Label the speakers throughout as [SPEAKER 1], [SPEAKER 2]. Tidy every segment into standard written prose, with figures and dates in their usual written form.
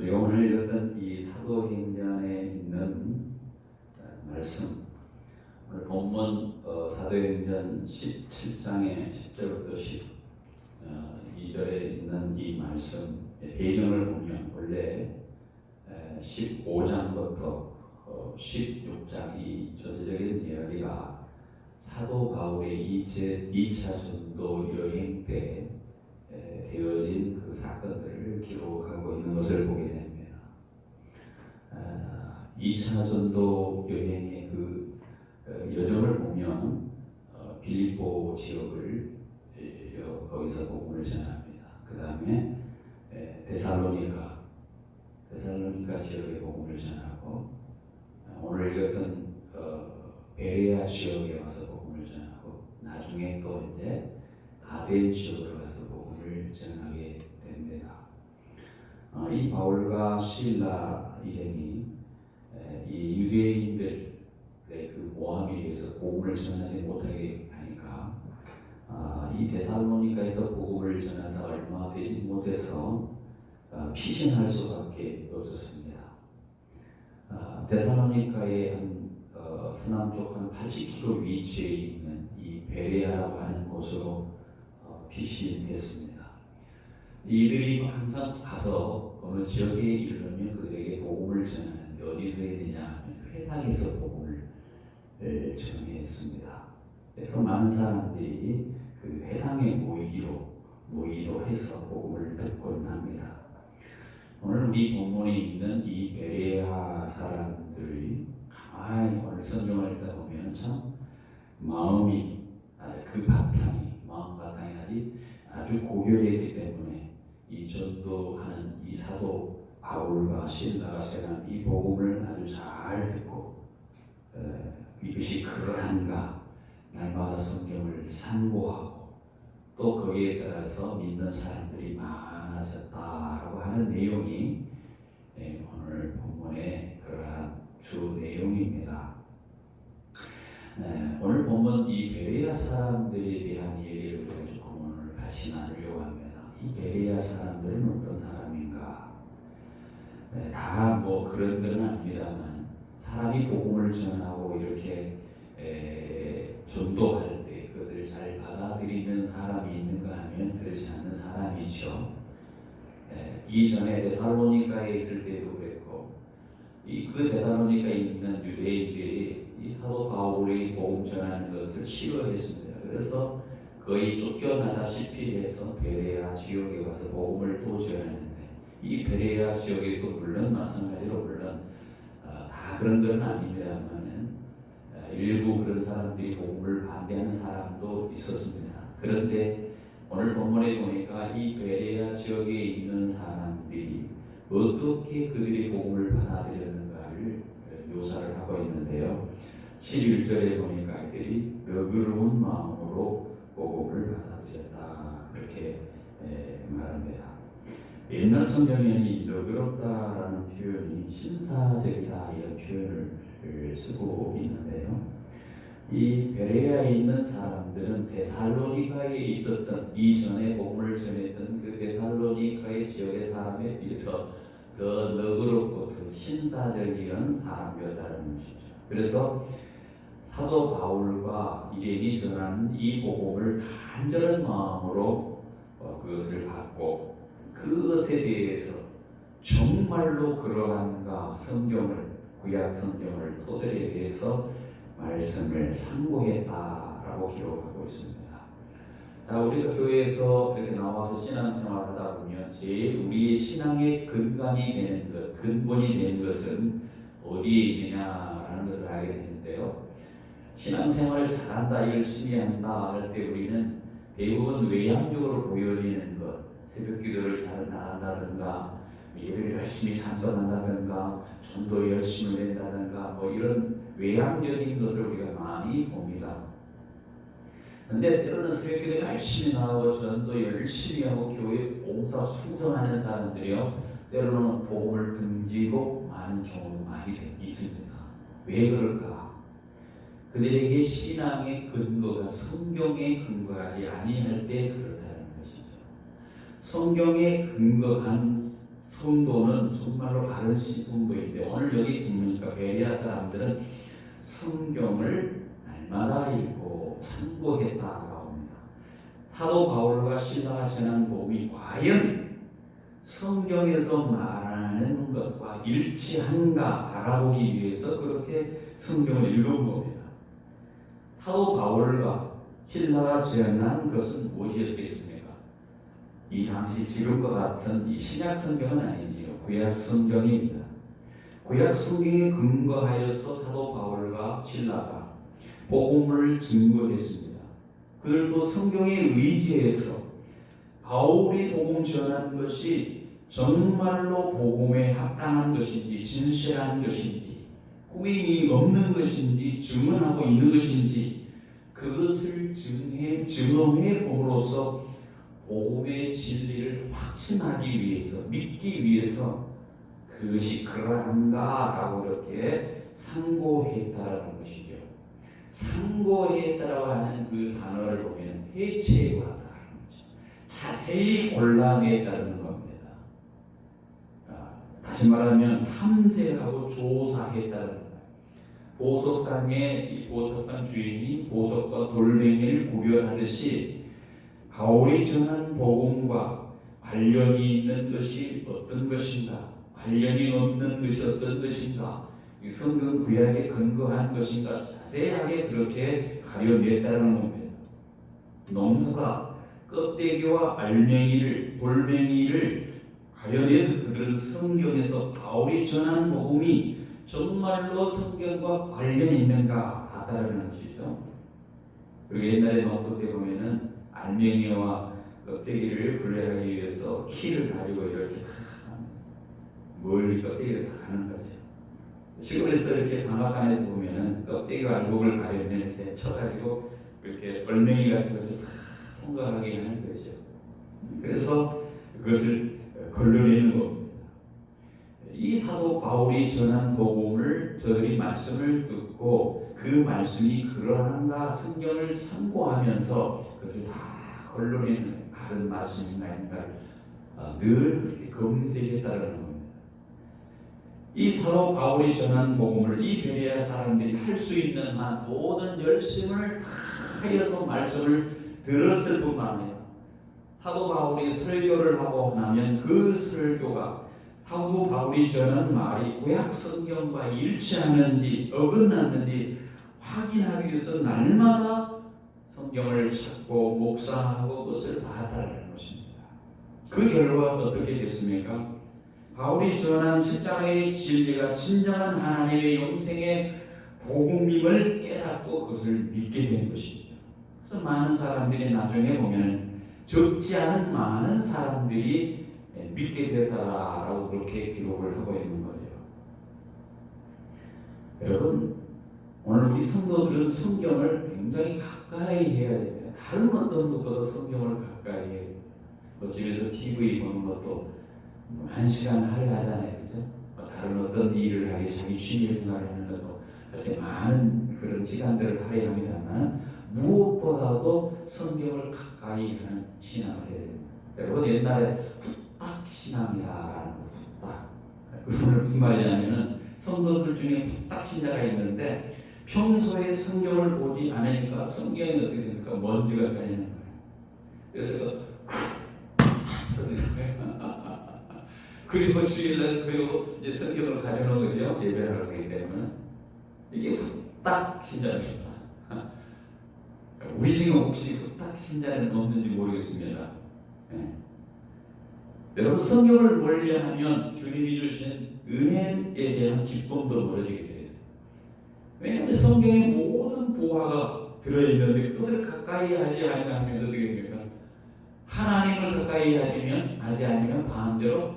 [SPEAKER 1] 우리가 오늘 읽었던 이 사도행전에 있는 말씀, 오늘 본문 사도행전 17장의 10절부터 12절에 있는 이 말씀 배경을 보면 원래 15장부터 16장 이 전체적인 이야기가 사도 바울의 2차 전도 여행 때 되어진 그 사건들을 기록하고 있는 것을 보게 됩니다. 2차 전도 여행의 그 여정을 보면 빌립보 지역을 거기서 복음을 전합니다. 그 다음에 데살로니가 지역에 복음을 전하고 오늘 읽었던 베레아 지역에 와서 복음을 전하고 나중에 또 이제 아덴 지역으로 가서 복음을 전하게 됩니다. 이 바울과 실라 일행이 이 유대인들의 그 모함에 의해서 복음을 전하지 못하게 하니까 이 데살로니가에서 복음을 전하다 얼마 되지 못해서 피신할 수밖에 없었습니다. 데살로니가의 한 서남쪽 한 80km 위치에 있는 이 베레아라고 하는 곳으로 피신했습니다. 이들이 항상 가서 어느 지역에 이르면 그들에게 복음을 전하는데 어디서 했느냐 하면 회당에서 복음을 전했습니다. 그래서 많은 사람들이 그 회당에 모이기도 해서 복음을 듣곤 합니다. 오늘 우리 본문에 있는 이 베레아 사람들이 가만히 오늘 성경을 읽다 보면 참 마음이 아주 그 마음 바탕이 아주 고결했기 때문에 이 전도하는 이 사도 바울과 실라가 전한 이 복음을 아주 잘 듣고 이것이 그러한가 날마다 성경을 참고하고 또 거기에 따라서 믿는 사람들이 많아졌다라고 하는 내용이 오늘 본문의 그러한 주 내용입니다. 오늘 본문 이 베레아 사람들에 대한 얘기를 조금 오늘 같이 나누려고 합니다. 이 베레아 사람들은 어떤 사람인가? 다 뭐 그런 건 아닙니다만 사람이 복음을 전하고 이렇게 전도할 때 그것을 잘 받아들이는 사람이 있는가 하면 그렇지 않는 사람이죠. 이전에 데살로니가에 있을 때도 그랬고 그 데살로니가에 있는 유대인들이 이 사도 바울이 복음 전하는 것을 싫어했습니다. 그래서 거의 쫓겨나다시피 해서 베레아 지역에 가서 복음을 또 전하는데 이 베레아 지역에서 물론 마찬가지로 다 그런 건 아닙니다만은 일부 그런 사람들이 복음을 반대하는 사람도 있었습니다. 그런데 오늘 본문에 보니까 이 베레아 지역에 있는 사람들이 어떻게 그들이 복음을 받아들였는가를 묘사를 하고 있는데요. 11절에 보니까 이들이 너그러운 마음으로 복음을 받아들였다 그렇게 말합니다. 옛날 성경에는 이 너그럽다라는 표현이 신사적이다 이런 표현을 쓰고 있는데요. 이 베레아에 있는 사람들은 데살로니가에 있었던 이전에 복음을 전했던 그 데살로니가의 지역의 사람에 비해서 더 너그럽고 더 신사적인 사람이었다는 것이죠. 그래서 사도 바울과 일행이 전하는 이 복음을 간절한 마음으로 그것을 받고 그것에 대해서 정말로 그러한가 구약 성경을 토대에 대해서 말씀을 참고했다라고 기록하고 있습니다. 자, 우리가 교회에서 이렇게 나와서 신앙생활을 하다 보면 제일 우리의 신앙의 근간이 되는 것, 근본이 되는 것은 어디에 있느냐라는 것을 알게 되는데요. 신앙생활을 잘한다, 열심히 한다 할 때 우리는 대부분 외향적으로 보여지는 것, 새벽기도를 잘 나간다든가 예배를 열심히 참석한다든가 전도 열심히 낸다든가 뭐 이런 외향적인 것을 우리가 많이 봅니다. 근데 때로는 새벽기도 열심히 나가고 전도 열심히 하고 교회 봉사 충성하는 사람들이요 때로는 복음을 등지고 많은 경우도 많이 있습니다. 왜 그럴까? 그들에게 신앙의 근거가 성경에 근거하지 아니할 때 그렇다는 것이죠. 성경에 근거한 성도는 정말로 바른 성도인데 오늘 여기 보니까 베레아 사람들은 성경을 날마다 읽고 참고했다라고 합니다. 사도 바울과 실라가 전한 복음이 과연 성경에서 말하는 것과 일치한가 알아보기 위해서 그렇게 성경을 읽은 겁니다. 사도 바울과 실라가 전한 것은 무엇이었겠습니까? 이 당시 지금과 같은 이 신약 성경은 아니지요. 구약 성경입니다. 구약 성경에 근거하여서 사도 바울과 실라가 복음을 증거했습니다. 그들도 성경에 의지해서 바울이 복음 전한 것이 정말로 복음에 합당한 것인지 진실한 것인지 꾸밈이 없는 것인지 증언하고 있는 것인지 그것을 증언해 봄으로써 복음의 진리를 확신하기 위해서 믿기 위해서 그것이 그러한가라고 이렇게 상고했다라는 것이죠. 상고했다라고 하는 그 단어를 보면 해체하다라는 거죠. 자세히 골라냈다는 겁니다. 다시 말하면 탐색하고 조사했다는 거예요. 보석상의 이 보석상 주인이 보석과 돌멩이를 구별하듯이 바울이 전한 복음과 관련이 있는 것이 어떤 것인가, 관련이 없는 것이 어떤 것인가, 이 성경 구약에 근거한 것인가 자세하게 그렇게 가려냈다는 겁니다. 농부가 껍데기와 알맹이를 돌멩이를 가려내서 그들은 성경에서 바울이 전하는 복음이 정말로 성경과 관련이 있는가 봤다라는 것이죠. 그리고 옛날에 농부 때 보면은 알맹이와 껍데기를 분리하기 위해서 키를 가지고 이렇게 멀리 껍데기를 다 하는 거죠. 시골에서 이렇게 방앗간에서 보면은 껍데기와 알곡을 가려낼 때 쳐가지고 이렇게 얼맹이 같은 것을 다 통과하게 하는 거죠. 그래서 그것을 걸러내는 겁니다. 이 사도 바울이 전한 복음을 저들이 말씀을 듣고 그 말씀이 그러한가 성경을 참고하면서 그것을 다 걸러내는 다른 말씀인가 아닌가 늘 그렇게 검색했다는 겁니다. 이 사도 바울이 전한 복음을 이 베레아 사람들이 할 수 있는 한 모든 열심을 다 하여서 말씀을 들었을 뿐만 아니라 사도 바울이 설교를 하고 나면 그 설교가 사도 바울이 전한 말이 구약 성경과 일치하는지 어긋났는지 확인하기 위해서 날마다 성경을 찾고 묵상하고 그것을 봤다는 것입니다. 그 결과가 어떻게 됐습니까? 바울이 전한 십자가의 진리가 진정한 하나님의 영생의 복음임을 깨닫고 그것을 믿게 된 것입니다. 그래서 많은 사람들이 나중에 보면 적지 않은 많은 사람들이 믿게 되었다라고 그렇게 기록을 하고 있는 거예요. 여러분, 오늘 우리 성도들은 성경을 굉장히 가까이 해야 됩니다. 다른 어떤 것보다 성경을 가까이 해야 됩니다. 집에서 TV 보는 것도 한 시간 할애하잖아요, 그죠? 다른 어떤 일을 하기, 자기 취미 생활을 하는 것도 할 때 많은 그런 시간들을 할애합니다만 무엇보다도 성경을 가까이 하는 신앙을 해야 됩니다. 여러분 옛날에 후딱 신앙이다라는 거, 후딱. 그건 무슨 말이냐면은 성도들 중에 후딱 신자가 있는데 평소에 성경을 보지 않으니까 성경이 어떻게 됩니까? 먼지가 쌓이는 거예요. 그래서 그리고 주일날 그리고 이제 성경을 가져오는 거죠. 예배하러 가기 때문에 이게 후딱 신자입니다. 우리 지금 혹시 후딱 신자는 없는지 모르겠습니다. 네. 여러분 성경을 멀리하면 주님이 주신 은혜에 대한 기쁨도 멀어지게 되어 있어요. 왜냐하면 성경의 모든 보화가 들어있는데 그것을 가까이 하지 않으면 어떻게 됩니까? 하나님을 가까이 하지 않으면 반대로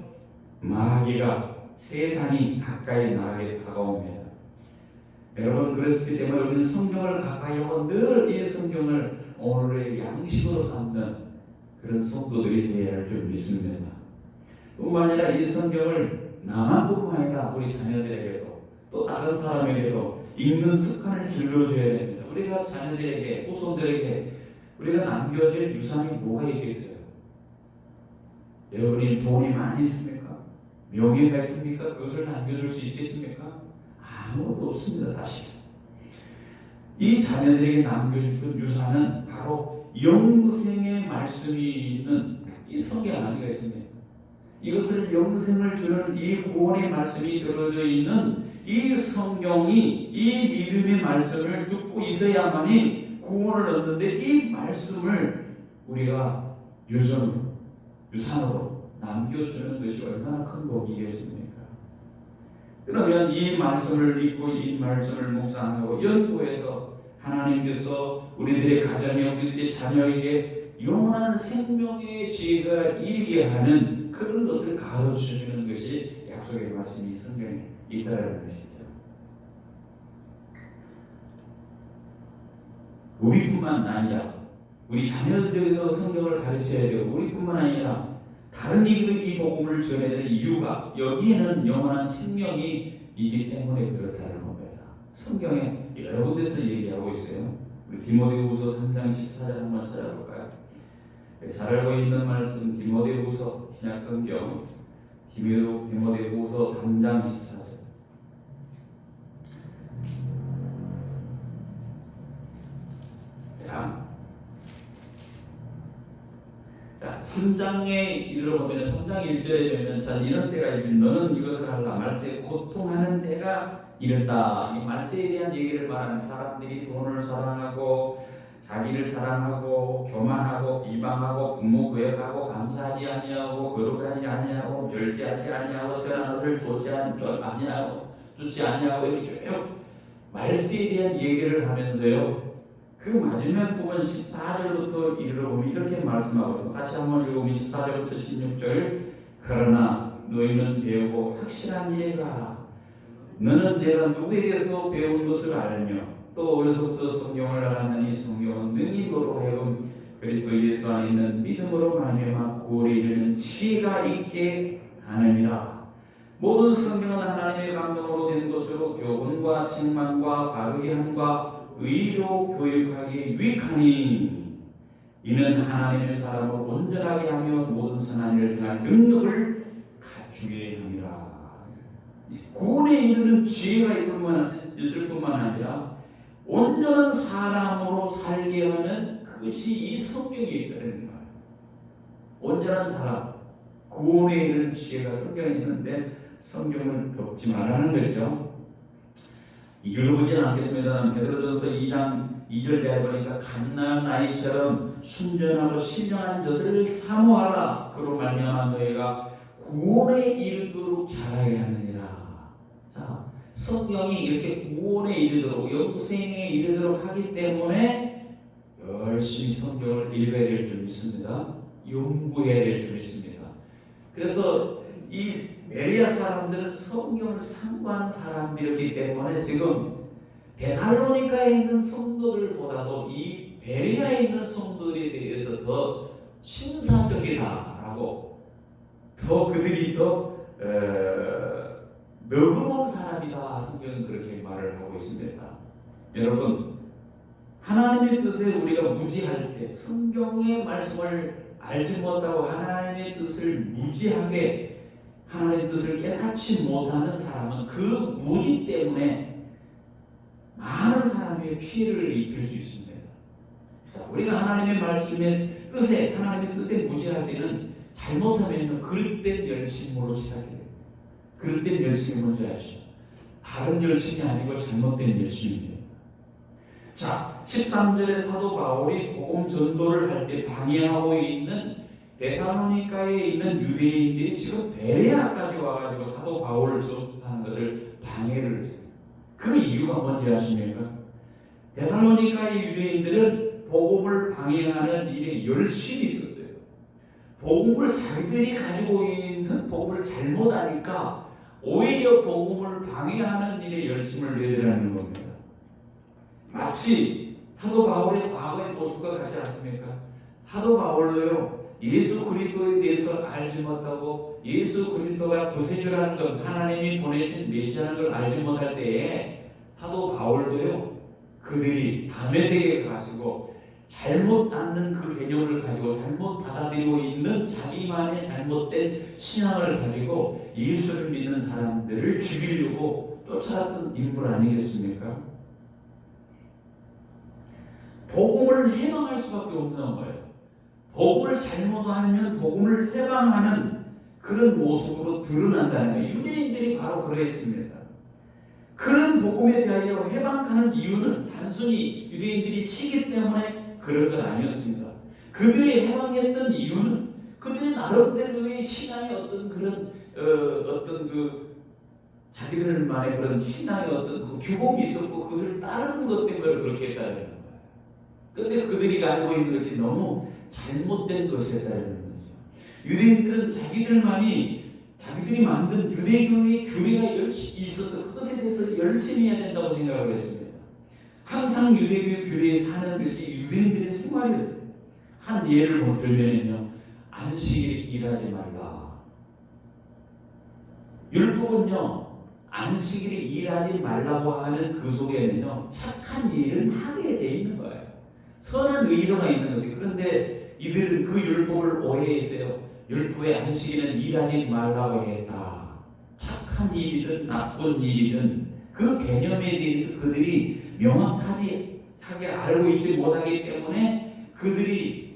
[SPEAKER 1] 마귀가 세상이 가까이 나게 다가옵니다. 여러분 그랬기 때문에 우리는 성경을 가까이 하고 늘 이 성경을 오늘의 양식으로 삼는 그런 성도들이 되어야 할 줄 믿습니다. 뿐만 아니라 이 성경을 나만 뿐만 아니라 우리 자녀들에게도 또 다른 사람에게도 읽는 습관을 길러줘야 됩니다. 우리가 자녀들에게 후손들에게 우리가 남겨질 유산이 뭐가 있겠어요? 여러분이 돈이 많이 있습니까? 명예가 있습니까? 그것을 남겨줄 수 있겠습니까? 아무것도 없습니다. 사실 이 자녀들에게 남겨줄 유산은 바로 영생의 말씀이 있는 이 성경 안에 있습니다. 이것을 영생을 주는 이 구원의 말씀이 들어져 있는 이 성경이 이 믿음의 말씀을 듣고 있어야만이 구원을 얻는데, 이 말씀을 우리가 유산으로 남겨주는 것이 얼마나 큰 복이겠습니까? 그러면 이 말씀을 읽고 이 말씀을 묵상하고 연구해서 하나님께서 우리들의 가정에, 우리들의 자녀에게 영원한 생명의 지혜가 이르게 하는 그런 것을 가르쳐주는 것이 약속의 말씀이 성경에 있다는 것이죠. 우리뿐만 아니라 우리 자녀들에게도 성경을 가르쳐야 되고, 우리뿐만 아니라 다른 이들도 이 복음을 전해야 되는 이유가 여기에는 영원한 생명이 있기 때문에 그렇다는 겁니다. 성경에 여러 군데서 얘기하고 있어요. 우리 디모데후서 3장 14절 한번 찾아볼까요? 잘 알고 있는 말씀, 디모데후서 신약성경 디모데후서 3장 14절. 자, 3장에 이르러보면 3장 1절에 되면, 자, 이런 때가 이르니 너는 이것을 하라. 말세에 고통하는 때가 이른다. 이 말세에 대한 얘기를 말하는, 사람들이 돈을 사랑하고 자기를 사랑하고 교만하고 비방하고 부모 거역하고 감사하지 아니하고 거룩하지 아니하고 절제하지 아니하고 선한 것을 좋지 아니하고 이렇게 쭉 말세에 대한 얘기를 하면서요, 그 마지막 부분 14절부터 이르러보면 이렇게 말씀하거든요. 다시 한번 읽어보면 14절부터 16절. 그러나 너희는 배우고 확실한 일에 가라. 너는 내가 누구에게서 배운 것을 알며 또 어려서부터 성경을 알았느니 성경은 능히 너로 하여금 그리스도 예수 안에 있는 믿음으로 말미암아 구원에 이르는 지혜가 있게 하느니라. 모든 성경은 하나님의 감동으로 된 것으로 교훈과 책망과 바르게 함과 의로 교육하기 유익하니 이는 하나님의 사람을 온전하게 하며 모든 선한 일을 행할 능력을 갖추게 함이라. 구원에 이르는 지혜가 있을 뿐만 아니라 온전한 사람으로 살게 하는 그것이 이 성경에 있다는 거예요. 온전한 사람, 구원에 이르는 지혜가 성경에 있는데 성경을 덮지 말라는 거죠. 읽어보지는 않겠습니다만 베드로전서 2장 2절에 보니까 갓난 아이처럼 순전하고 신령한 젖을 사모하라. 그로 말미암아 너희가 구원에 이르도록 자라게 하느니라. 자, 성경이 이렇게 구원에 이르도록, 영생에 이르도록 하기 때문에 열심히 성경을 읽어야 될 줄 믿습니다. 연구해야 될 줄 믿습니다. 그래서 이 베레아 사람들은 성경을 상고한 사람들이었기 때문에 지금 데살로니가에 있는 성도들보다도 이 베레아에 있는 성도들에 대해서 더 신사적이다라고, 더 그들이 더 너그러운 사람이다, 성경은 그렇게 말을 하고 있습니다. 여러분, 하나님의 뜻에 우리가 무지할 때, 성경의 말씀을 알지 못하고 하나님의 뜻을 무지하게, 하나님의 뜻을 깨닫지 못하는 사람은 그 무지 때문에 많은 사람의 피해를 입힐 수 있습니다. 자, 우리가 하나님의 말씀의 뜻에, 하나님의 뜻에 무지할 때는 잘못하면 그릇된 열심으로 시작해요. 그릇된 열심이 뭔지 아시죠? 다른 열심이 아니고 잘못된 열심입니다. 자, 13절에 사도 바울이 복음 전도를 할 때 방해하고 있는 데살로니가에 있는 유대인들이 지금 베레아까지 와가지고 사도 바울을 전도하는 것을 방해를 했어요. 그 이유가 뭔지 아십니까? 데살로니가의 유대인들은 복음을 방해하는 일에 열심히 있었어요. 복음을 자기들이 가지고 있는 복음을 잘못하니까 오히려 복음을 방해하는 일에 열심을 내더라는 겁니다. 마치 사도 바울의 과거의 모습과 같지 않습니까? 사도 바울도요, 예수 그리스도에 대해서 알지 못하고 예수 그리스도가 구세주라는 것, 하나님이 보내신 메시아라는 걸 알지 못할 때에 사도 바울도요, 그들이 다메섹에 가시고 잘못 낳는 그 개념을 가지고 잘못 받아들이고 있는 자기만의 잘못된 신앙을 가지고 예수를 믿는 사람들을 죽이려고 쫓아갔던 인물 아니겠습니까? 복음을 해방할 수밖에 없는 거예요. 복음을 잘못 알면 복음을 해방하는 그런 모습으로 드러난다는 거예요. 유대인들이 바로 그러했습니다. 그런 복음에 대하여 해방하는 이유는 단순히 유대인들이 시기 때문에 그런 건 아니었습니다. 그들이 해방했던 이유는 그들의 나름대로의 신앙의 어떤 그런 어떤 그 자기들만의 그런 신앙의 어떤 그 규범이 있었고 그것을 따르는 것 때문에 그렇게 했다는 거예요. 그런데 그들이 가지고 있는 것이 너무 잘못된 것이었다는 거죠. 유대인들은 자기들이 만든 유대교의 규례가 열심히 있어서 그것에 대해서 열심히 해야 된다고 생각을 했습니다. 항상 유대교의 규례에 사는 것이 유대인들의 생활이었어요. 한 예를 못 들면요, 안식일에 일하지 말라. 율법은요, 안식일에 일하지 말라고 하는 그 속에는요, 착한 일을 하게 돼 있는 거예요. 선한 의도가 있는 거지. 그런데 이들은 그 율법을 오해했어요. 율법의 안식일은 일하지 말라고 했다. 착한 일이든 나쁜 일이든 그 개념에 대해서 그들이 명확하게 알고 있지 못하기 때문에 그들이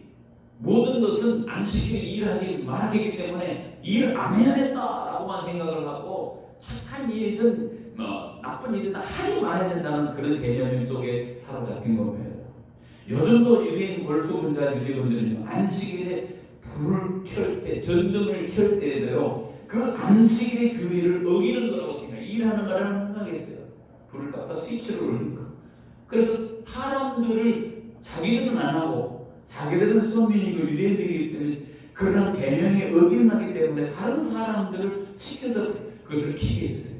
[SPEAKER 1] 모든 것은 안식일에 일하지 말아야 기 때문에 일 안 해야 된다라고만 생각을 하고 착한 일이든 나쁜 일이든 하지 말아야 된다는 그런 개념 속에 사로잡힌 겁니다. 요즘도 유대인 월수분자 유대인들은요, 안식일에 불을 켤 때, 전등을 켤 때에도요, 그 안식일의 규례를 어기는 거라고 생각해요. 일하는 거라고 생각했어요. 불을 갖다 스위치를 올리는 거. 그래서 사람들을 자기들은 안 하고 자기들은 선민이고 유대인들이기 때문에 그런 개념에 어긋나기 때문에 다른 사람들을 시켜서 그것을 키게 했어요.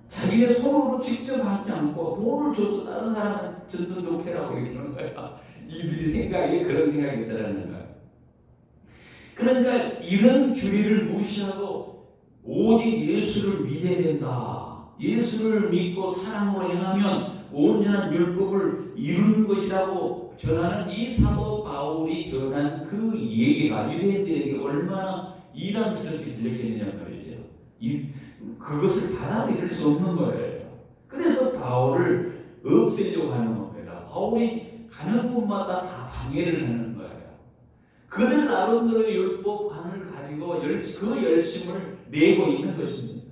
[SPEAKER 1] 자기의 손으로 직접 하지 않고 돈을 줘서 다른 사람은 전등도 켜라고 이렇게 하는 거야. 이들이 생각에 그런 생각이 있다라는 거야. 그러니까 이런 규례를 무시하고 오직 예수를 믿어야 된다. 예수를 믿고 사랑으로 행하면 온전한 율법을 이루는 것이라고 전하는 이 사도 바울이 전한 그 얘기가 유대인들에게 얼마나 이단스럽게 들렸겠느냐 말이죠. 그것을 받아들일 수 없는 거예요. 그래서 바울을 없애려고 하는 겁니다. 바울이 가는 곳마다 다 방해를 하는 거예요. 그들 나름대로의 율법관을 가지고 그 열심을 내고 있는 것입니다.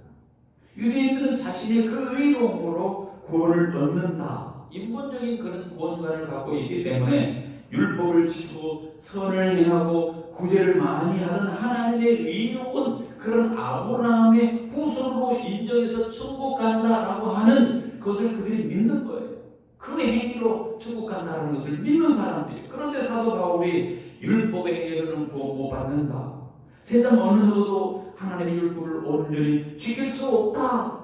[SPEAKER 1] 유대인들은 자신의 그 의로움으로 구원을 얻는다. 인본적인 그런 구원관을 갖고 있기 때문에 율법을 지키고 선을 행하고 구제를 많이 하는 하나님의 의로운 그런 아브라함의 후손으로 인정해서 천국 간다라고 하는 것을 그들이 믿는 거예요. 그 행위로 천국 간다는 것을 믿는 사람들이에요. 그런데 사도 바울이 율법의 행위로는 구원 못 받는다. 세상 어느 누구도 하나님의 율법을 온전히 지킬 수 없다.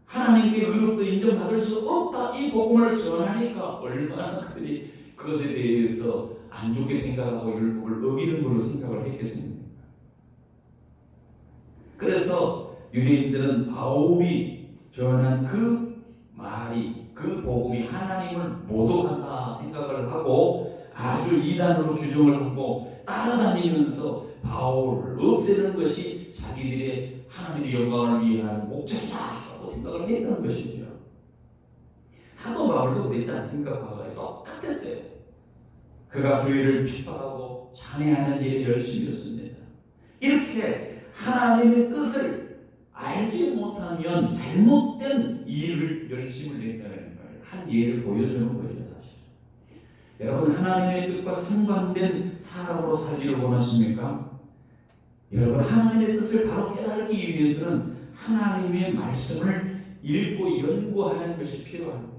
[SPEAKER 1] 하나님께 의롭도 인정받을 수 없다. 이 복음을 전하니까 얼마나 그들이 그것에 대해서 안 좋게 생각하고 율법을 어기는 걸로 생각을 했겠습니까? 그래서 유대인들은 바울이 전한 그 말이 그 복음이 하나님을 모독한다 생각을 하고 아주 이단으로 규정을 하고 따라다니면서 바울을 없애는 것이 자기들의 하나님의 영광을 위한 목적이다라고 생각을 했던 것이죠. 사도 바울도 그랬지 않습니까? 바울과 똑같았어요. 그가 교회를 핍박하고 잔해하는 일에 열심히 했습니다. 이렇게 하나님의 뜻을 알지 못하면 잘못된 일을 열심을 낸다는 거예요. 한 예를 보여주는 거예요. 사실. 여러분, 하나님의 뜻과 상반된 사람으로 살기를 원하십니까? 여러분, 하나님의 뜻을 바로 깨닫기 위해서는 하나님의 말씀을 읽고 연구하는 것이 필요합니다.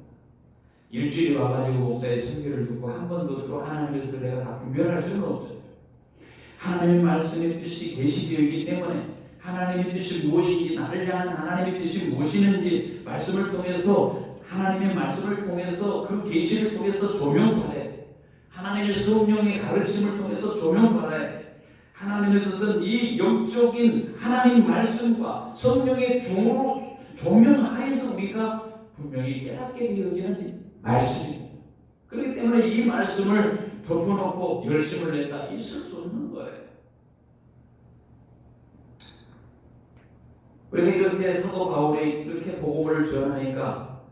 [SPEAKER 1] 일주일에 와가지고 목사의 설교를 듣고 한 번 것으로 하나님의 뜻을 내가 다 분별할 수는 없어요. 하나님의 말씀의 뜻이 계시되어 있기 때문에 하나님의 뜻이 무엇인지, 나를 향한 하나님의 뜻이 무엇이는지 말씀을 통해서, 하나님의 말씀을 통해서, 그 계시를 통해서 조명받아야 돼. 하나님의 성령의 가르침을 통해서 조명받아야 돼. 하나님의 뜻은 이 영적인 하나님 말씀과 성령의 조명하에서 우리가 분명히 깨닫게 되어지는 말씀입니다. 그렇기 때문에 이 말씀을 덮어놓고 열심을 낸다, 있을 수 없는 거예요. 우리가 이렇게 사도 바울이 이렇게 복음을 전하니까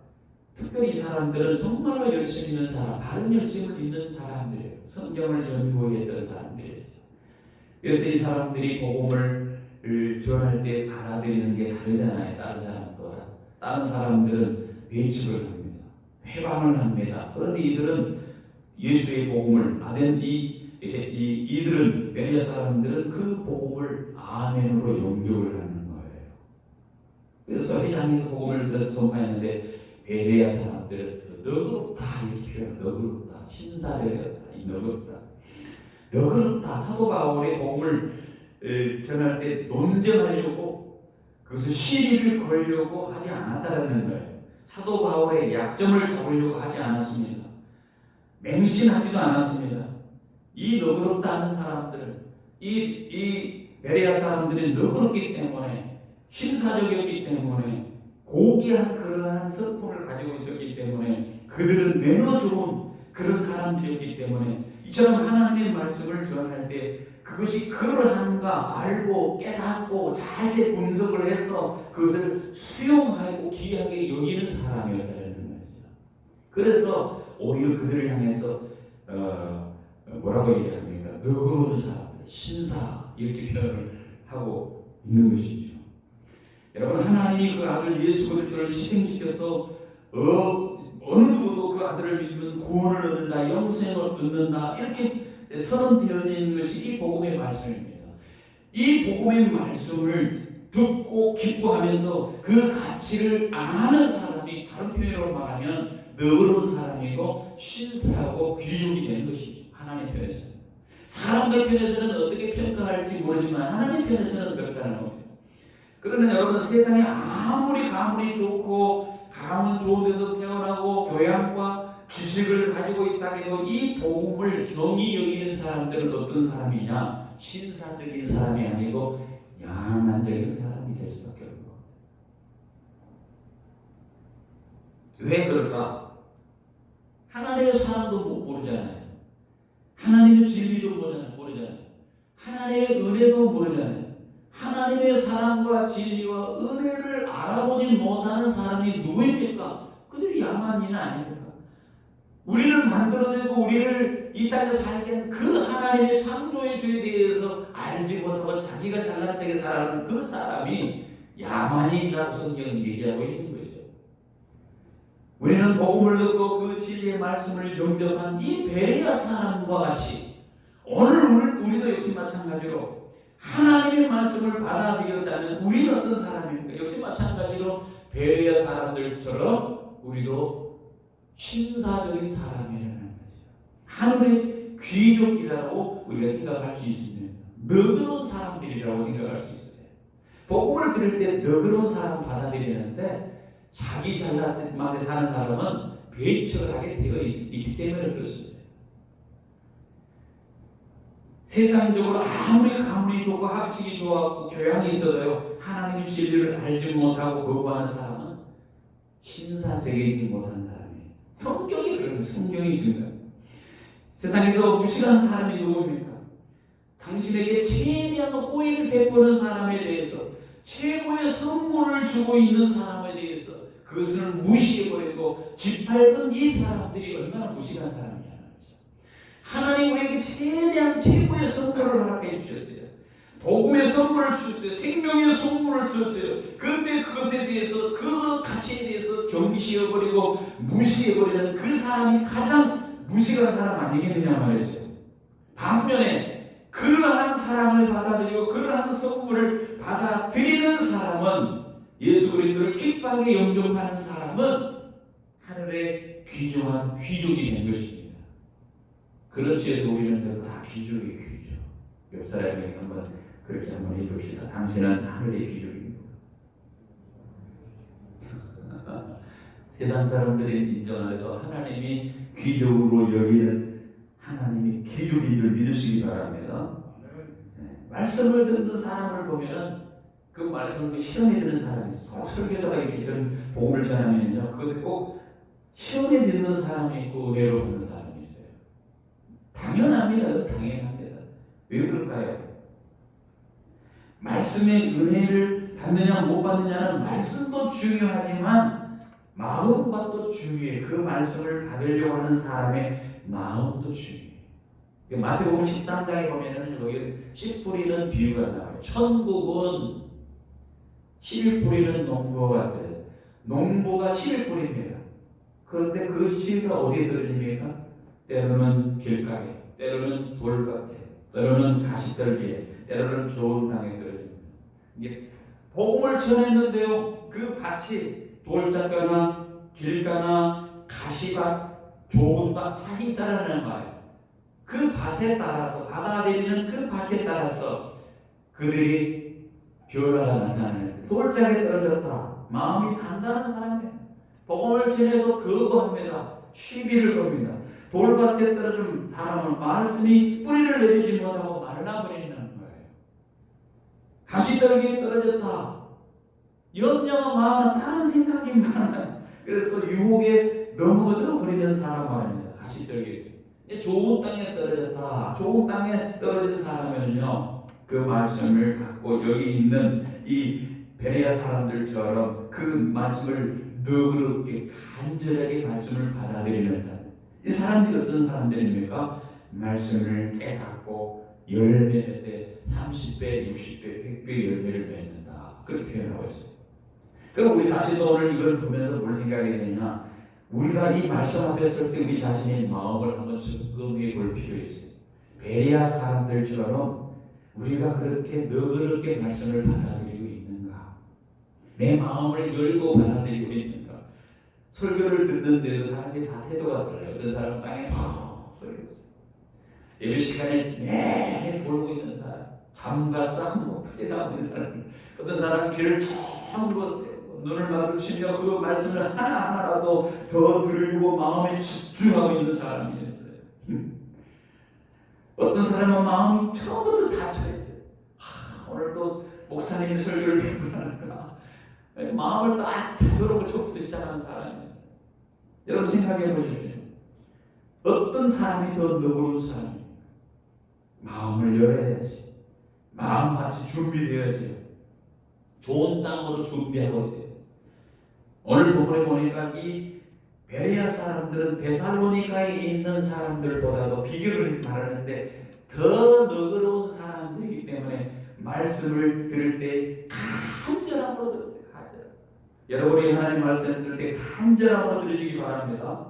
[SPEAKER 1] 특별히 이 사람들은 정말로 열심히 있는 사람, 바른 열심을 있는 사람들이에요. 성경을 연구했던 사람들이에요. 그래서 이 사람들이 복음을 전할 때 받아들이는 게 다르잖아요. 다른 사람보다. 다른 사람들은 배척을 합니다. 회방을 합니다. 그런데 이들은 예수의 복음을 이들은 베레아 사람들은 그 복음을 아멘으로 영접을 하는 거예요. 그래서 회당에서 복음을 들어서 전파했는데 베레아 사람들은 너그럽다 이렇게 표현해요. 너그럽다, 신사적이었다, 너그럽다. 사도 바울의 복음을 전할 때 논쟁하려고 그것을 시비를 걸려고 하지 않았다는 거예요. 사도 바울의 약점을 잡으려고 하지 않았습니다. 맹신하지도 않았습니다. 이 너그럽다 하는 사람들은 이 베레아 사람들이 너그럽기 때문에, 신사적이었기 때문에, 고귀한 그러한 성품을 가지고 있었기 때문에, 그들은 매너 좋은 그런 사람들이었기 때문에 이처럼 하나님의 말씀을 전할 때 그것이 그러한가 알고 깨닫고 잘 분석을 해서 그것을 수용하고 귀하게 여기는 사람이었다는 거죠. 그래서 오히려 그들을 향해서 뭐라고 얘기합니까? 너그러운 사람들, 신사 이렇게 표현을 하고 있는 것이죠. 여러분, 하나님이 그 아들 예수 그리스도를 희생시켜서 어느 누구도 그 아들을 믿으면 구원을 얻는다, 영생을 얻는다 이렇게 선언되어져 있는 것이 이 복음의 말씀입니다. 이 복음의 말씀을 듣고 기뻐하면서 그 가치를 아는 사람이, 다른 표현으로 말하면 너그러운 사람이고 신사하고 귀족이 되는 것이죠. 하나님 편에서는. 사람들 편에서는 어떻게 평가할지 모르지만 하나님 편에서는 그렇다는 겁니다. 그러나 여러분, 세상에 아무리 가문이 좋고 가문 좋은 데서 태어나고 교양과 지식을 가지고 있다 해도 이 복음을 경히 여기는 사람들은 어떤 사람이냐? 신사적인 사람이 아니고 양만적인 사람이 될 수밖에 없는 겁니다. 왜 그럴까? 하나님의 사랑도 모르잖아요. 하나님의 진리도 모르잖아요. 하나님의 은혜도 모르잖아요. 하나님의 사랑과 진리와 은혜를 알아보지 못하는 사람이 누구입니까? 그들이 야만인은 아닙니까? 우리를 만들어내고 우리를 이 땅에 살게 한 그 하나님의 창조의 주에 대해서 알지 못하고 자기가 잘난 척에 살아가는 그 사람이 야만인이라고 성경은 얘기하고 있는 거죠. 우리는 복음을 듣고 그 진리의 말씀을 영접한 이 베레아 사람과 같이 오늘 우리도 역시 마찬가지로 하나님의 말씀을 받아들였다면 우리는 어떤 사람입니까? 역시 마찬가지로 베레아 사람들처럼 우리도 신사적인 사람이라는 거죠. 하늘의 귀족이라고 우리가 생각할 수 있습니다. 너그러운 사람들이라고 생각할 수 있어요. 복음을 들을 때 너그러운 사람 받아들이는데 자기 잘난 맛에 사는 사람은 배척을 하게 되어 있기 때문에 그렇습니다. 세상적으로 아무리 가문이 좋고 학식이 좋았고 교양이 있어도요, 하나님의 진리를 알지 못하고 거부하는 사람은 신사적이지 못한 사람이에요. 성경이 그런, 성경이 증거합니다. 세상에서 무식한 사람이 누구입니까? 당신에게 최대한 호의를 베푸는 사람에 대해서, 최고의 선물을 주고 있는 사람에 대해서 그것을 무시해버리고 짓밟은 이 사람들이 얼마나 무식한 사람이냐는 거죠. 하나님 우리에게 최대한 최고의 선물을 허락해 주셨어요. 복음의 선물을 주셨어요. 생명의 선물을 주셨어요. 그런데 그것에 대해서, 그 가치에 대해서 경시해버리고 무시해버리는 그 사람이 가장 무식한 사람 아니겠느냐 말이죠. 반면에 그러한 사랑을 받아들이고 그러한 선물을 받아들이는 사람은, 예수 그리스도를 기뻐하게 영접하는 사람은 하늘의 귀중한 귀족이 된 것입니다. 그렇지 해서 우리는 다 귀족이에요. 귀족. 옆 사람에게 한번 그렇게 한번 해봅시다. 당신은 하늘의 귀족입니다. 세상 사람들이 인정하려도 하나님이 귀족으로 여기는 하나님이 귀족인 줄 믿으시기 바랍니다. 말씀을 듣는 사람을 보면은 그 말씀을 실현해 드는 사람이 있어요. 설교자가 이렇게 복음을 전하면요, 그것을 꼭 시험에 듣는 사람이 있고 은혜로 보는 사람이 있어요. 당연합니다. 당연합니다. 왜 그럴까요? 말씀의 은혜를 받느냐 못 받느냐는 말씀도 중요하지만 마음과 또 중요해. 그 말씀을 받으려고 하는 사람의 마음도 중요해. 마태복음 13장에 보면은 여기 씨 뿌리는 비유가 나와요. 천국은 씨를 뿌리는 농부와 같아요. 농부가 씨를 뿌립니다. 그런데 그 씨가 어디에 떨어집니까? 때로는 길가에, 때로는 돌밭에, 때로는 가시떨기에, 때로는 좋은 땅에 떨어집니다. 이게 복음을 전했는데요, 그 밭이 돌짝가나 길가나 가시밭, 좋은 밭 밭이 있다라는 거예요. 그 밭에 따라서 받아들이는 그 밭에 따라서 그들이 변화가 나타나는 돌짝에 떨어졌다. 마음이 단단한 사람이에요. 복음을 전해도 거부합니다. 시비를 겁니다. 돌밭에 떨어진 사람은 말씀이 뿌리를 내리지 못하고 말라버리는 거예요. 가시떨기에 떨어졌다. 염려와 마음은 다른 생각이 많아요. 그래서 유혹에 넘어져 버리는 사람 말입니다. 가시떨기. 좋은 땅에 떨어졌다. 좋은 땅에 떨어진 사람은요, 그 말씀을 받고 여기 있는 이 베레아 사람들처럼 그 말씀을 너그럽게 간절하게 말씀을 받아들이는 사람. 이 사람들이 어떤 사람들입니까? 말씀을 깨닫고 열매 맺을 30배, 60배, 100배 열매를 맺는다. 그렇게 표현하고 있어요. 그럼 우리 자신도 오늘 이걸 보면서 뭘 생각해야 되냐? 우리가 이 말씀 앞에 설 때 우리 자신의 마음을 한번 점검해 볼 필요가 있어요. 베레아 사람들처럼 우리가 그렇게 너그럽게 말씀을 받아들이고 있는가? 내 마음을 열고 받아들이고 있는가? 설교를 듣는데도 사람이 다 태도가 달라요. 어떤 사람은 땅에 팍 소리가 있어요. 예배 시간에 내내 졸고 있는 사람, 잠과 쌍 어떻게 나오고 있는 사람, 어떤 사람은 귀를 쫙 세요. 눈을 마주치며 그 말씀을 하나하나라도 더 들으려고 마음에 집중하고 있는 사람이 있어요. 어떤 사람은 마음이 처음부터 닫혀있어요. 오늘 또 목사님이 설교를 몇 분 하는가, 마음을 딱 닫으려고 처음부터 시작하는 사람이에요. 여러분 생각해 보십시오. 어떤 사람이 더 너그러운 사람입니까? 마음을 열어야지. 마음같이 준비되어야지. 좋은 땅으로 준비하고 있어요. 오늘 본문에 보니까 이 베레아 사람들은 데살로니가에 있는 사람들보다도 비교를 말하는데 더 너그러운 사람들이기 때문에 말씀을 들을 때 간절함으로 들었어요. 간절함. 여러분이 하나님 말씀 들을 때 간절함으로 들으시기 바랍니다.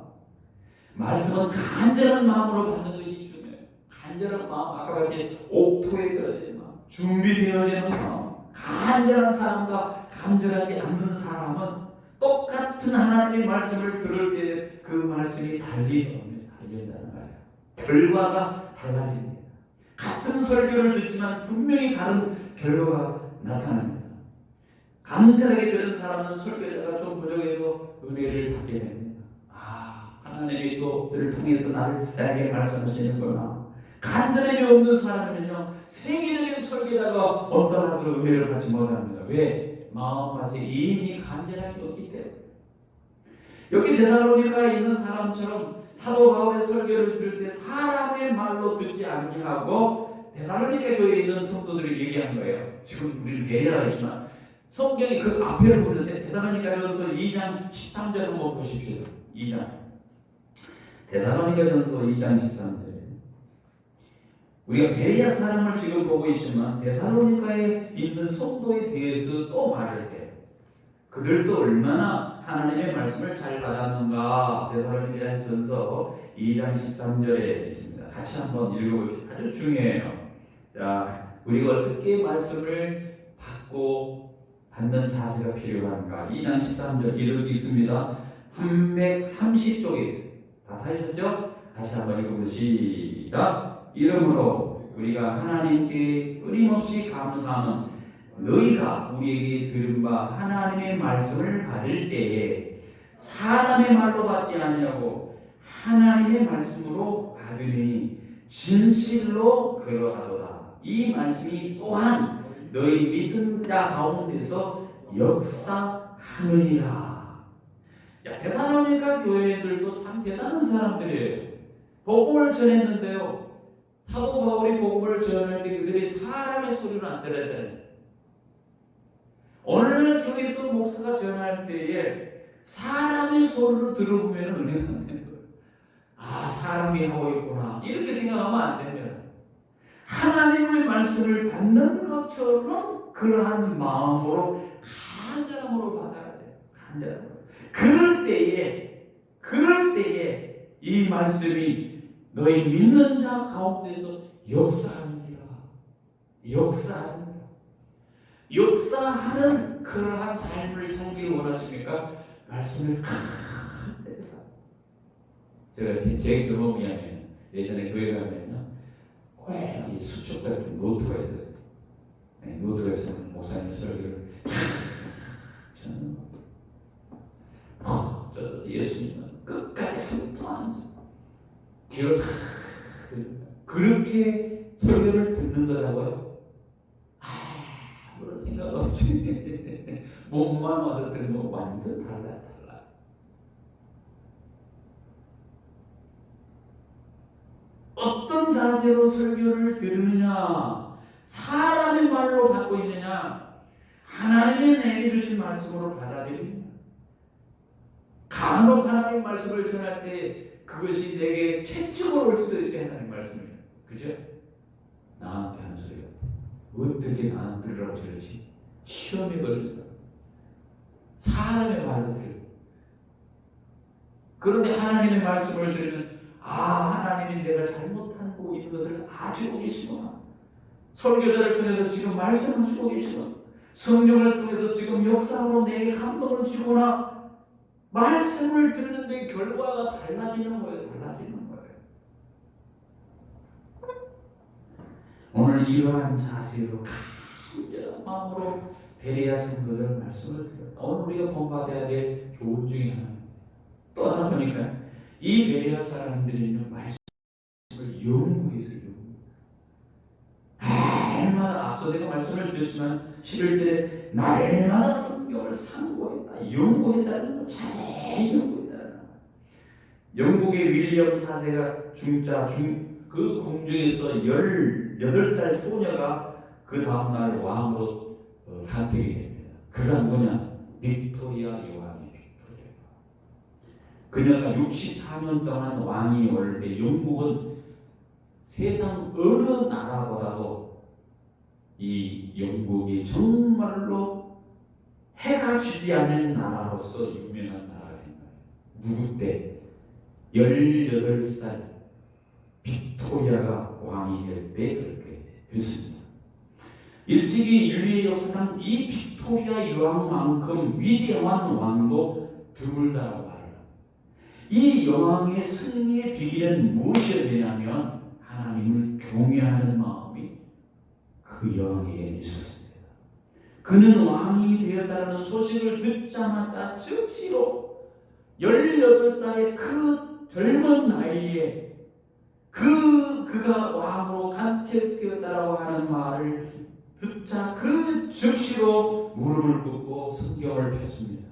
[SPEAKER 1] 말씀은 간절한 마음으로 받는 것이 중요해요. 간절한 마음, 아까 같이 옥토에 떨어지는 마음, 준비되어지는 마음. 간절한 사람과 간절하지 않는 사람은 똑같은 하나님의 말씀을 들을 때 그 말씀이 달린다는 거예요. 결과가 달라집니다. 같은 설교를 듣지만 분명히 다른 결과가 나타납니다. 간절하게 들은 사람은 설교자가 좀 부족해도 은혜를 받게 됩니다. 하나님이 또 그를 통해서 나에게 말씀하시는구나. 간절함이 없는 사람은요, 세계적인 설교자가 어떠한 은혜를 받지 못합니다. 왜? 마음같이 이미 간절함이 없기 때문에. 여기 데살로니가에 있는 사람처럼 사도 바울의 설교를 들을 때 사람의 말로 듣지 아니하고 데살로니가 교회에 있는 성도들이 얘기한 거예요. 지금 우리는 베레아이지만 성경이 그 앞에를 보는데 데살로니가전서 2장 13절 한번 보십시오. 2장 데살로니가전서 2장 13절. 우리가 베레아 사람을 지금 보고 있지만 데살로니가에 있는 성도에 대해서 또 말을 해요. 그들도 얼마나 하나님의 말씀을 잘 받았는가. 데살로니가전서 2장 13절에 있습니다. 같이 한번 읽어보십시오. 아주 중요해요. 자, 우리가 어떻게 말씀을 받는 자세가 필요한가. 2장 13절 이렇게 있습니다. 330쪽에 있어요. 다 타셨죠? 다시 한번 읽어보시다. 이러므로 우리가 하나님께 끊임없이 감사하는 너희가 우리에게 들은 바 하나님의 말씀을 받을 때에 사람의 말로 받지 아니하고 하나님의 말씀으로 받으니 진실로 그러하도다. 이 말씀이 또한 너희 믿는 자 가운데서 역사하느니라. 야, 데살로니가 교회들도 참 대단한 사람들이에요. 복음을 전했는데요. 사도 바울이 복음을 전할 때 그들이 사람의 소리를 안 들었다는. 오늘날 교회에서 목사가 전할 때에 사람의 소리를 들어보면 은혜가 안 되는 거예요. 아, 사람이 하고 있구나. 이렇게 생각하면 안 됩니다. 하나님의 말씀을 받는 것처럼 그러한 마음으로 간절함으로 받아야 돼요. 간절함으로. 그럴 때에 이 말씀이 너희 믿는 자 가운데서 역사하느니라. 역사하는 그러한 삶을 살기를 원하십니까? 말씀을 제가 제 경험이야면 예전에 교회 가면요, 꼭 수첩 같은 노트가 있었어요. 네, 노트가 있으면 목사님 설교를 저는 예수님은 끝까지 한도 안 뒤로 다 그렇게 설교를 듣는 거라고요? 아무런 생각 없이 몸만 와서 들으면 완전 달라. 어떤 자세로 설교를 들으느냐, 사람의 말로 받고 있느냐, 하나님이 내게 주신 말씀으로 받아들이느냐. 간혹 하나님 말씀을 전할 때 그것이 내게 채찍으로 올 수도 있어요. 하나님 말씀을. 그죠? 나한테 하는 소리 같아. 어떻게 나한테 들으라고 저러지? 시험에 걸리다. 사람의 말로 들고. 그런데 하나님의 말씀을 들으면 하나님이 내가 잘못하고 있는 것을 아시고 계시구나. 설교자를 통해서 지금 말씀하시고 계시구나. 성령을 통해서 지금 역사로 내게 감동을 주구나. 말씀을 듣는데 결과가 달라지는 거예요. 오늘 이러한 자세로 간절한 마음으로 베레아 성도들 말씀을 드렸다. 오늘 우리가 본받아야 될 교훈 중에 하나입니다. 또 하나 보니까 이 베레아 사람들이 말씀을 연구해서 날마다 앞서 내가 말씀을 드렸지만 11절에 날마다 성경을 상고했다. 연구했다는 걸 자세히 연구했다는 거. 영국의 윌리엄 4세가 그 궁중에서 18살 소녀가 그 다음날 왕으로 간택이 됩니다. 그가 누구냐? 빅토리아 여왕이 빅토리아. 그녀가 64년 동안 왕이 올 때 영국은 세상 어느 나라보다도 이 영국이 정말로 해가 지지 않는 나라로서 유명한 나라가 된 거예요. 누구 때? 18살 빅토리아가 왕이 될 때 그렇게 됐습니다. 일찍이 인류의 역사상 이 빅토리아 여왕만큼 위대한 왕도 드물다라고 말합니다. 이 여왕의 승리의 비결은 무엇이었냐면 하나님을 경외하는 마음이 그 여왕에게 있었습니다. 그는 왕이 되었다는 소식을 듣자마자 즉시로 18살의 그 젊은 나이에 그가 왕으로 간택되었다라고 하는 말을 듣자 그 즉시로 무릎을 꿇고 성경을 폈습니다.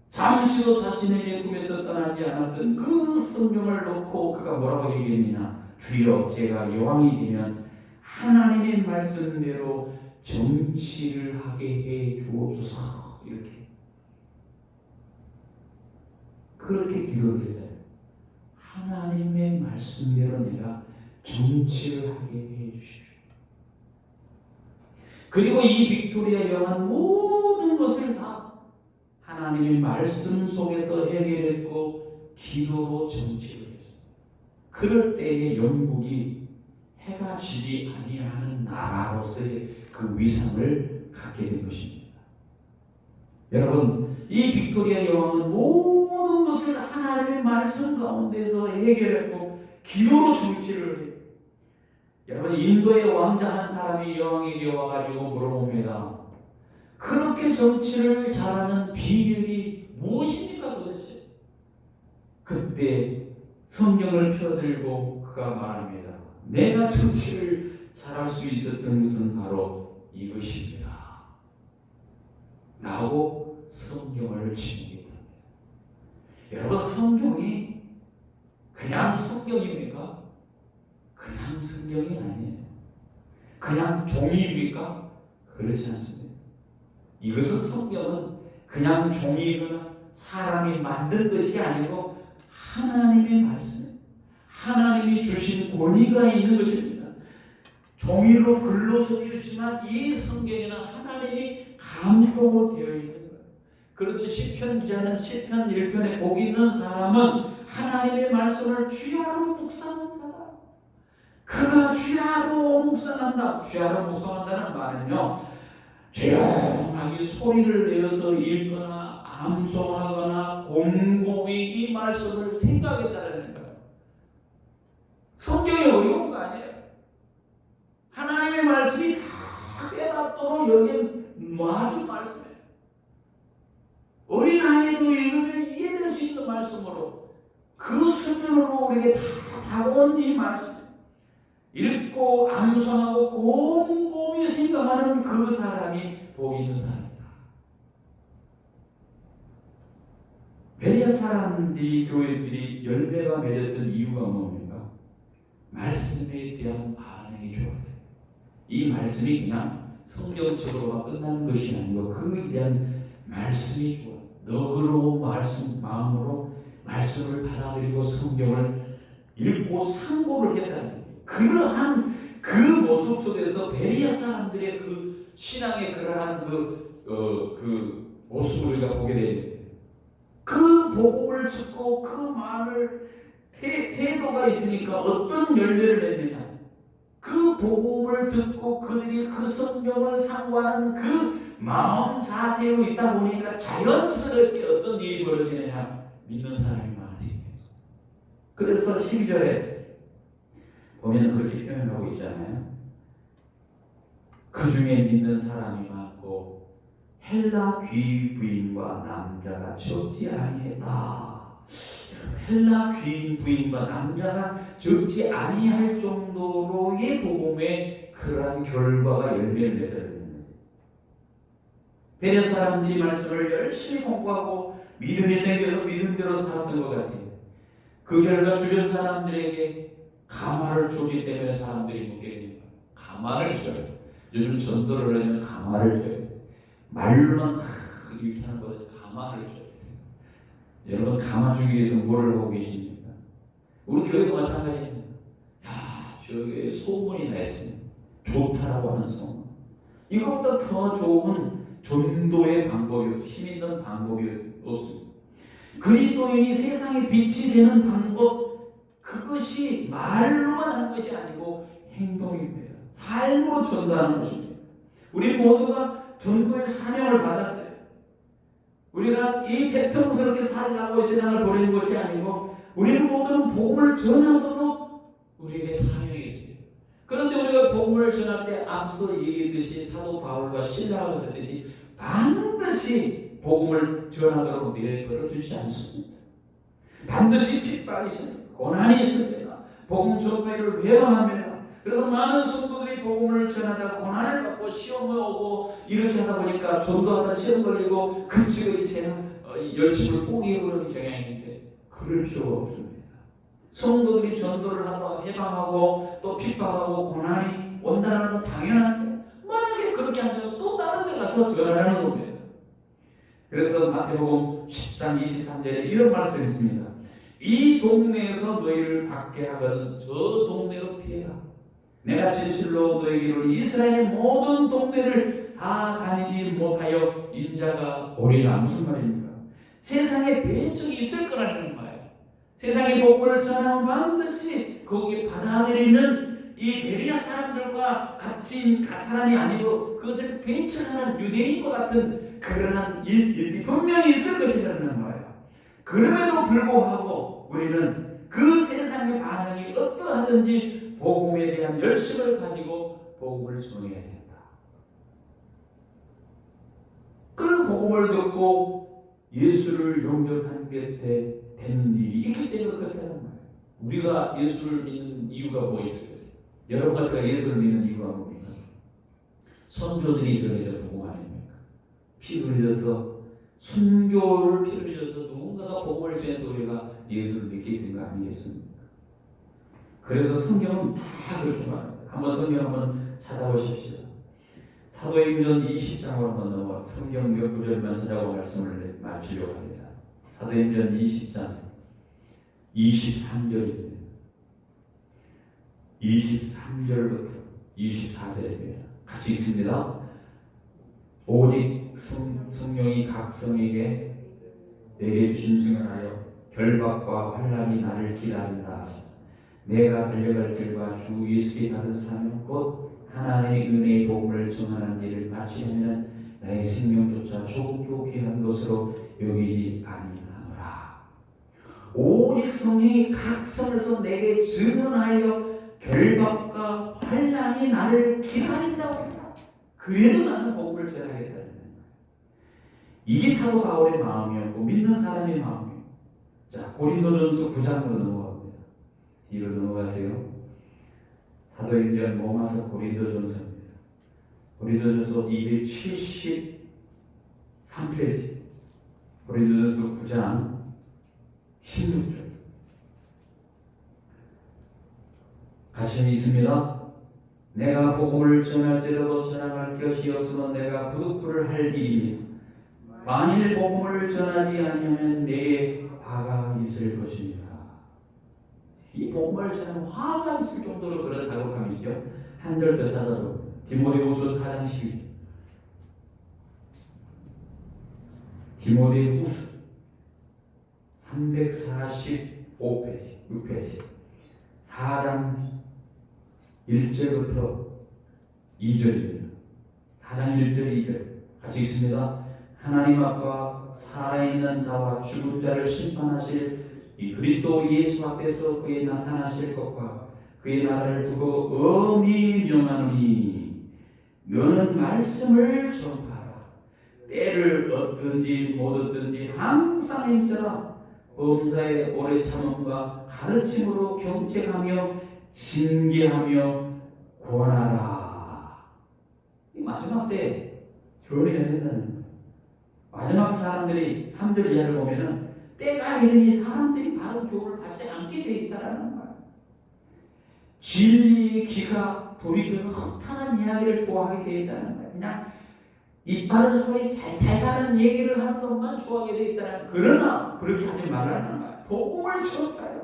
[SPEAKER 1] 잠시도 자신에게 꿈에서 떠나지 않았던 그 성경을 놓고 그가 뭐라고 얘기했느냐? 주여, 제가 여왕이 되면 하나님의 말씀대로 정치를 하게 해 주옵소서. 그렇게 기도를 했다. 하나님의 말씀대로 내가 정치를 하게 해 주십시오. 그리고 이 빅토리아 여왕은 모든 것을 다 하나님의 말씀 속에서 해결했고 기도로 정치를 했습니다. 그럴 때에 영국이 해가 지지 아니하는 나라로서의 그 위상을 갖게 된 것입니다. 여러분, 이 빅토리아 여왕은 모든 것을 하나님의 말씀 가운데서 해결했고 기도로 정치를 해요. 여러분, 인도의 왕자 한 사람이 여왕에게 와가지고 물어봅니다. 그렇게 정치를 잘하는 비결이 무엇입니까 도대체? 그때 성경을 펴들고 그가 말합니다. 내가 정치를 잘할 수 있었던 것은 바로 이것입니다. 라고 성경을 증거합니다. 여러분, 성경이 그냥 성경입니까? 그냥 성경이 아니에요. 그냥 종이입니까? 그렇지 않습니다. 이것은, 성경은 그냥 종이거나 사람이 만든 것이 아니고 하나님의 말씀이에요. 하나님이 주신 권위가 있는 것입니다. 종이로 글로 써있지만 이 성경에는 하나님이 감동으로 되어 있는 거예요. 그래서 시편 기자는 시편 1편에 복 있는 사람은 하나님의 말씀을 주야로 묵상한다. 그가 주야로 묵상한다. 주야로 묵상한다는 말은요, 조용하게 소리를 내어서 읽거나 암송하거나 곰곰이 이 말씀을 생각했다는 거예요. 성경이 어려운 거 아니에요. 하나님의 말씀이 다 깨닫도록 여기에 아주 말씀이에요. 어린아이도 읽으면 이해될 수 있는 말씀으로, 그 수준으로 우리에게 다 다가온 이 말씀, 읽고 암송하고 곰곰이 생각하는 그 사람이 복 있는 사람이다. 베레아 사람들이, 교회들이 열매가 맺었던 이유가 뭡니까? 말씀에 대한 반응이 좋았어요. 이 말씀이 그냥 성경적으로만 끝나는 것이 아니고 그에 대한 말씀이 좋아요. 너그러운 마음으로 말씀을 받아들이고 성경을 읽고 상고를 했다는 거예요. 그러한 그 모습 속에서 베레아 사람들의 그 신앙의 그러한 그 모습을 우리가 보게 됩니다. 그 복음을 듣고 그 말을 태도가 있으니까 어떤 열매를 맺느냐? 그 복음을 듣고 그들이 그 성경을 상고하는 그 마음 자세로 있다 보니까 자연스럽게 어떤 일이 벌어지느냐? 믿는 사람이 많아집니다. 그래서 12절에 보면 그렇게 표현하고 있잖아요. 그 중에 믿는 사람이 많고 헬라 귀 부인과 남자가 적지 아니했다. 헬라 귀인 부인과 남자가 적지 아니할 정도로의 복음의 그러한 결과가 열매를 맺었습니다. 베레아 사람들이 말씀을 열심히 공부하고 믿음이 생겨서 믿음대로 살았던 것 같아요. 그 결과 주변 사람들에게 가마를 줬기 때문에 사람들이 묻게 됩니다. 가마를 줘요. 요즘 전도를 하면 가마를 줘요. 말로만 이렇게 하는 거죠. 가마를 줘요. 여러분, 가마 주기 위해서 뭐를 하고 계십니까? 우리 교회도 마찬가지입니다. 야, 저게 소문이 나 있습니다. 좋다라고 하는 소문. 이것보다 더 좋은 전도의 방법이 없어요. 힘 있는 방법이 없습니다. 그리스도인이 세상에 빛이 되는 방법, 그것이 말로만 하는 것이 아니고 행동입니다. 삶으로 전도하는 것입니다. 우리 모두가 전도의 사명을 받았어요. 우리가 이 태평스럽게 살라고 세상을 보내는 것이 아니고 우리는 모두는 복음을 전하도록 우리에게 사명이 있습니다. 그런데 우리가 복음을 전할 때 앞서 얘기했듯이 사도 바울과 신라가 그랬듯이 반드시 복음을 전하도록 내버려 두지 않습니다. 반드시 핍박이 있습니다. 고난이 있습니다. 복음 전파를 회방합니다. 그래서 많은 성도들이 복음을 전하다가 고난을 받고 시험을 오고 이렇게 하다 보니까 전도하다 시험 걸리고 그치고 이제는 열심을 포기해버리는 경향이 있는데 그럴 필요가 없습니다. 성도들이 전도를 하다가 해방하고 또 핍박하고 고난이 온다는 건 당연한데 만약에 그렇게 안 되면 또 다른 데 가서 전하라는 겁니다. 그래서 마태복음 10장 23절에 이런 말씀이 있습니다. 이 동네에서 너희를 받게 하거든 저 동네로 피해라. 내가 진실로 너희에게로 이스라엘 모든 동네를 다 다니지 못하여 인자가 오리라. 무슨 말입니까? 세상에 배척이 있을 거라는 거예요. 세상에 복음을 전하면 반드시 거기에 받아들이는 이 베레아 사람들과 같은 사람이 아니고 그것을 배척하는 유대인과 같은 그러한 일이 분명히 있을 것이라는 거예요. 그럼에도 불구하고 우리는 그 세상의 반응이 어떠하든지 복음에 대한 열심을 가지고 복음을 전해야 된다. 그런 복음을 듣고 예수를 영접한 곁에 되는 일이 있기 때문에 그렇다는 거예요. 우리가 예수를 믿는 이유가 뭐 있겠어요? 여러분과 제가 예수를 믿는 이유가 뭡니까? 선조들이 전해져 복음 아닙니까? 피 흘려서 순교를 피를 흘려서 누군가가 복음을 전해서 우리가 예수를 믿게 된 거 아니겠습니까? 그래서 성경은 다 그렇게 말합니다. 한번 성경 한번 찾아보십시오. 사도행전 20장으로 한번 넘어가 성경 몇 구절만 찾아보고 말씀을 마치려고 합니다. 사도행전 20장 23절입니다. 23절부터 24절입니다. 같이 읽습니다. 오직 성령이 각 성에게 내게 주신 증언하여 결박과 환난이 나를 기다린다 하시고 내가 달려갈 길과 주 예수께 받은 사명 곧 하나님의 은혜의 복음을 전하는 일을 마치려면 나의 생명조차 조금도 귀한 것으로 여기지 아니하노라. 오직 성령이 각 성에서 내게 증언하여 결박과 환난이 나를 기다린다고 한다. 그래도 나는 복음을 전하겠다는 거예요. 이게 사도 바울의 마음이었고 믿는 사람의 마음이에요. 자, 고린도전서 9장으로 넘어갑니다. 뒤로 넘어가세요. 사도행전 로마서 고린도전서입니다. 고린도전서 273페이지. 고린도전서 9장 16절. 같이 있습니다. 내가 복음을 전할지라도 자랑할 것이 없으면 내가 부득불을 할 일이니 만일 복음을 전하지 아니하면 내게 화가 있을 것입니다. 이 복음을 전하면 화가 있을 정도로 그렇다고 함이죠. 한 절 더 찾아보면 디모데후서 4장 12절. 디모데후서 345페이지 6페이지 4장 1절부터 2절입니다. 4장 1절 2절 같이 있습니다. 하나님 앞과 살아있는 자와 죽은 자를 심판하실 이 그리스도 예수 앞에서 그의 나타나실 것과 그의 나라를 두고 엄히 명하노니 너는 말씀을 전파하라. 때를 얻든지 못 얻든지 항상 힘쓰라. 범사의 오래 참음과 가르침으로 경책하며 징계하며 권하라. 이 마지막 때 조언해야 된다는 거예요. 마지막 사람들이 3절 이하를 보면은 때가 이르니 사람들이 바른 교훈을 받지 않게 되어 있다는 거예요. 진리의 귀가 돌이켜서 허탄한 이야기를 좋아하게 되어 있다는 거예요. 그냥 이빨은 소리 잘 달달한 얘기를 하는 것만 좋아하게 되어 있다는 거예요. 그러나 그렇게 하지 말라는 거예요. 복음을 전파해라.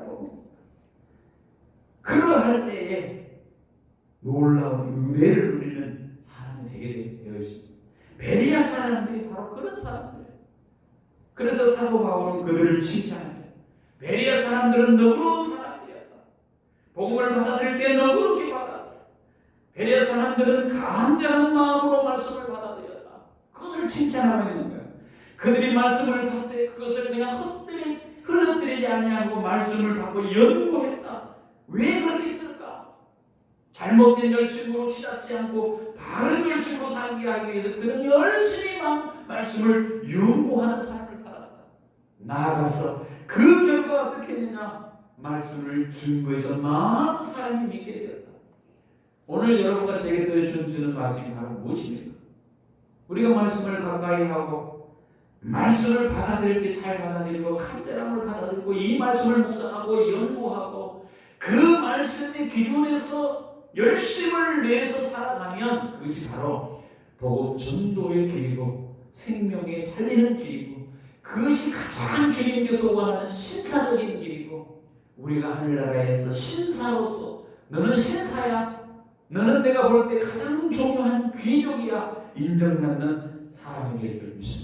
[SPEAKER 1] 그러할 때에 놀라운 은혜를 누리는 사람이 되게 되어 있습니다. 베레아 사람들이 바로 그런 사람들이에요. 그래서 사도 바울은 그들을 칭찬합니다. 베레아 사람들은 너그러운 사람들이었다. 복음을 받아들일 때 너그럽게 받아들였다. 베레아 사람들은 간절한 마음으로 말씀을 받아들였다. 그것을 칭찬하고 있는 거예요. 그들이 말씀을 받을 때 그것을 그냥 흘러뜨리지 아니하고 말씀을 받고 연구했다. 왜 그렇게 했을까? 잘못된 열심으로 치닫지 않고 바른 열심으로 살게 하기 위해서 그들은 열심히 말씀을 연구하는 삶을 살았다. 나아가서 그 결과가 어떻게 되냐? 말씀을 증거해서 많은 사람이 믿게 되었다. 오늘 여러분과 제게 주는 말씀이 바로 무엇입니까? 우리가 말씀을 가까이 하고 말씀을 받아들일 때 잘 받아들이고 간절함을 받아들이고 이 말씀을 묵상하고 연구하고 그 말씀의 기준에서 열심을 내서 살아가면 그것이 바로 복음 전도의 길이고 생명의 살리는 길이고 그것이 가장 주님께서 원하는 신사적인 길이고 우리가 하늘나라에서 신사로서 너는 신사야. 너는 내가 볼 때 가장 중요한 귀족이야. 인정받는 사람이 될 줄 믿습니다.